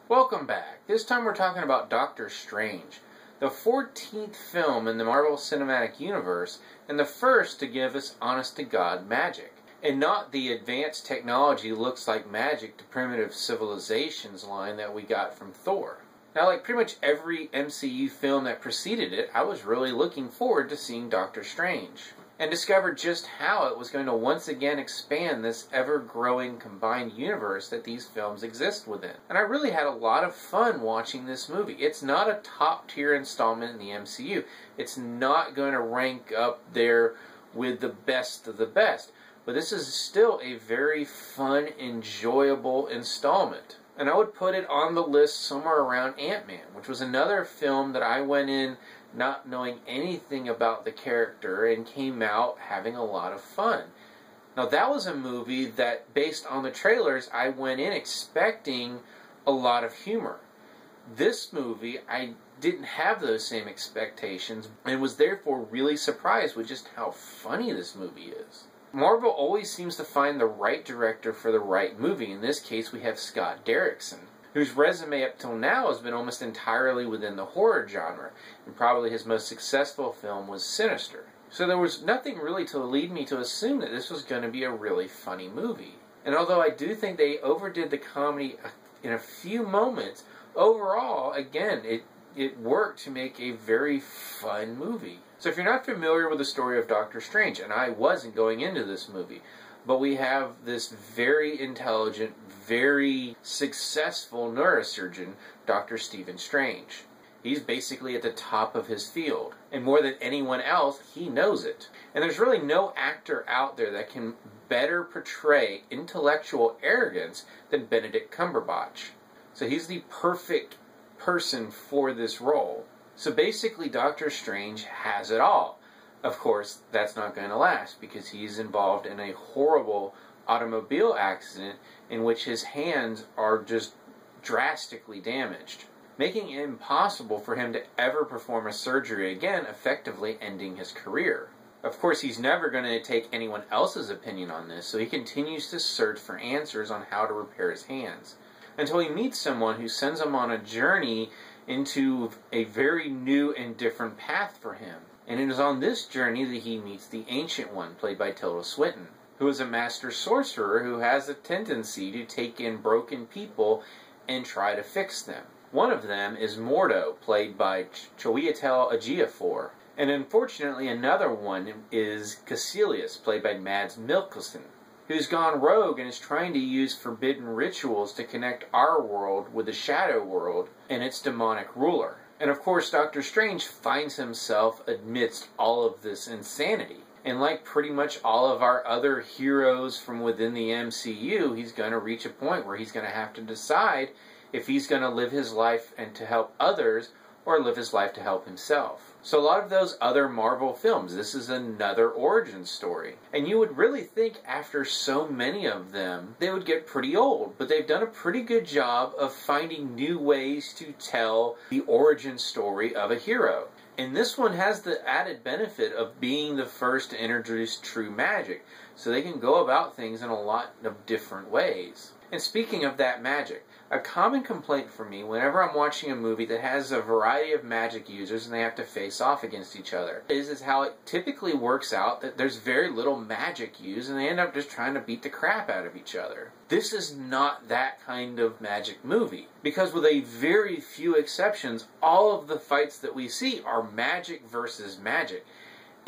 Welcome back. This time we're talking about Doctor Strange, the 14th film in the Marvel Cinematic Universe, and the first to give us honest-to-God magic. And not the advanced technology looks like magic to primitive civilizations line that we got from Thor. Now, like pretty much every MCU film that preceded it, I was really looking forward to seeing Doctor Strange, and discovered just how it was going to once again expand this ever-growing combined universe that these films exist within. And I really had a lot of fun watching this movie. It's not a top-tier installment in the MCU. It's not going to rank up there with the best of the best. But this is still a very fun, enjoyable installment. And I would put it on the list somewhere around Ant-Man, which was another film that I went in not knowing anything about the character and came out having a lot of fun. Now that was a movie that, based on the trailers, I went in expecting a lot of humor. This movie, I didn't have those same expectations and was therefore really surprised with just how funny this movie is. Marvel always seems to find the right director for the right movie. In this case, we have Scott Derrickson, whose resume up till now has been almost entirely within the horror genre, and probably his most successful film was Sinister. So there was nothing really to lead me to assume that this was going to be a really funny movie. And although I do think they overdid the comedy in a few moments, overall, again, it worked to make a very fun movie. So if you're not familiar with the story of Doctor Strange, and I wasn't going into this movie, but we have this very intelligent, very successful neurosurgeon, Dr. Stephen Strange. He's basically at the top of his field, and more than anyone else, he knows it. And there's really no actor out there that can better portray intellectual arrogance than Benedict Cumberbatch. So he's the perfect person for this role. So basically, Doctor Strange has it all. Of course, that's not going to last, because he's involved in a horrible automobile accident in which his hands are just drastically damaged, making it impossible for him to ever perform a surgery again, effectively ending his career. Of course, he's never going to take anyone else's opinion on this, so he continues to search for answers on how to repair his hands, until he meets someone who sends him on a journey into a very new and different path for him. And it is on this journey that he meets the Ancient One, played by Tilda Swinton, who is a master sorcerer who has a tendency to take in broken people and try to fix them. One of them is Mordo, played by Chiwetel Ejiofor. And unfortunately, another one is Caecilius, played by Mads Mikkelsen, who's gone rogue and is trying to use forbidden rituals to connect our world with the Shadow World and its demonic ruler. And of course, Doctor Strange finds himself amidst all of this insanity. And like pretty much all of our other heroes from within the MCU, he's going to reach a point where he's going to have to decide if he's going to live his life and to help others, or live his life to help himself. So a lot of those other Marvel films, this is another origin story. And you would really think after so many of them, they would get pretty old. But they've done a pretty good job of finding new ways to tell the origin story of a hero. And this one has the added benefit of being the first to introduce true magic. So they can go about things in a lot of different ways. And speaking of that magic, a common complaint for me whenever I'm watching a movie that has a variety of magic users and they have to face off against each other is how it typically works out that there's very little magic used and they end up just trying to beat the crap out of each other. This is not that kind of magic movie, because with a very few exceptions, all of the fights that we see are magic versus magic.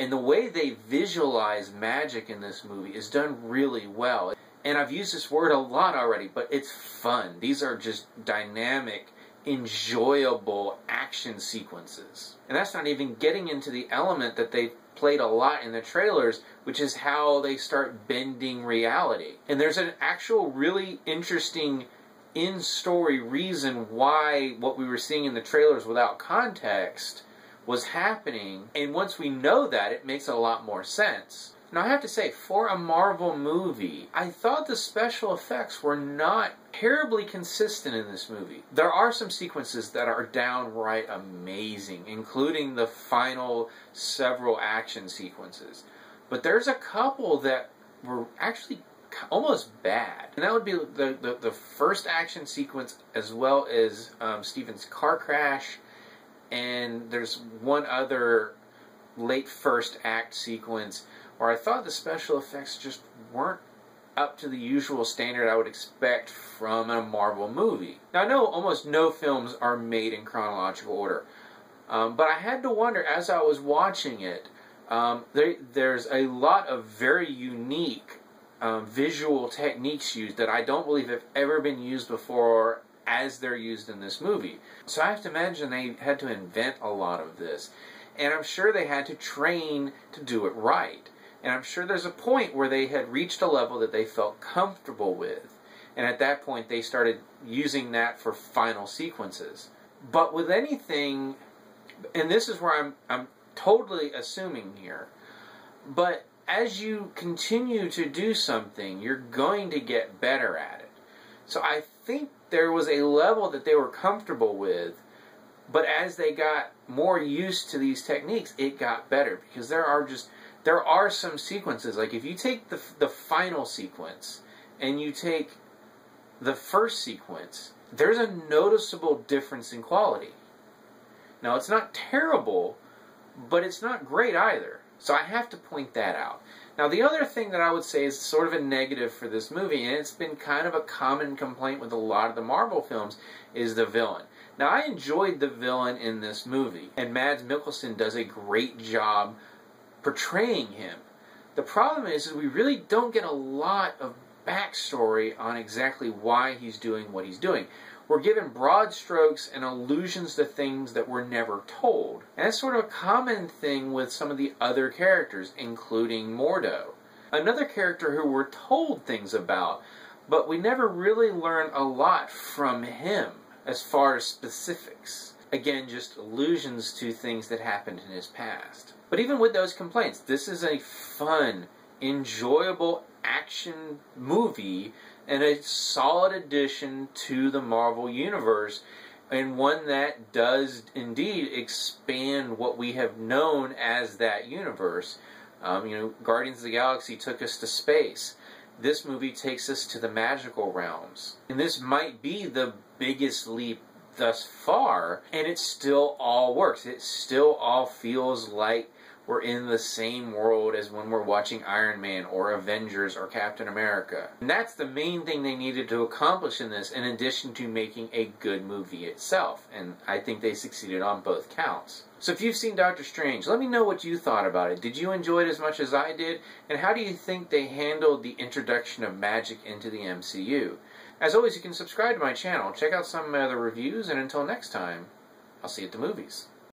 And the way they visualize magic in this movie is done really well. And I've used this word a lot already, but it's fun. These are just dynamic, enjoyable action sequences. And that's not even getting into the element that they've played a lot in the trailers, which is how they start bending reality. And there's an actual really interesting in-story reason why what we were seeing in the trailers without context was happening. And once we know that, it makes a lot more sense. Now, I have to say, for a Marvel movie, I thought the special effects were not terribly consistent in this movie. There are some sequences that are downright amazing, including the final several action sequences. But there's a couple that were actually almost bad. And that would be the first action sequence, as well as Stephen's car crash, and there's one other late first act sequence where I thought the special effects just weren't up to the usual standard I would expect from a Marvel movie. Now, I know almost no films are made in chronological order, but I had to wonder as I was watching it, there's a lot of very unique visual techniques used that I don't believe have ever been used before as they're used in this movie. So I have to imagine they had to invent a lot of this. And I'm sure they had to train to do it right. And I'm sure there's a point where they had reached a level that they felt comfortable with. And at that point, they started using that for final sequences. But with anything, and this is where I'm totally assuming here, but as you continue to do something, you're going to get better at it. So I think there was a level that they were comfortable with, but as they got more used to these techniques, it got better. Because there are some sequences, like if you take the final sequence and you take the first sequence, there's a noticeable difference in quality. Now, it's not terrible, but it's not great either. So I have to point that out. Now, the other thing that I would say is sort of a negative for this movie, and it's been kind of a common complaint with a lot of the Marvel films, is the villain. Now, I enjoyed the villain in this movie, and Mads Mikkelsen does a great job portraying him. The problem is we really don't get a lot of backstory on exactly why he's doing what he's doing. We're given broad strokes and allusions to things that were never told. And that's sort of a common thing with some of the other characters, including Mordo. Another character who we're told things about, but we never really learn a lot from him as far as specifics. Again, just allusions to things that happened in his past. But even with those complaints, this is a fun, enjoyable action movie and a solid addition to the Marvel Universe, and one that does indeed expand what we have known as that universe. Guardians of the Galaxy took us to space. This movie takes us to the magical realms. And this might be the biggest leap thus far, and it still all works. It still all feels like we're in the same world as when we're watching Iron Man or Avengers or Captain America. And that's the main thing they needed to accomplish in this, in addition to making a good movie itself. And I think they succeeded on both counts. So if you've seen Doctor Strange, let me know what you thought about it. Did you enjoy it as much as I did? And how do you think they handled the introduction of magic into the MCU? As always, you can subscribe to my channel, check out some of my other reviews, and until next time, I'll see you at the movies.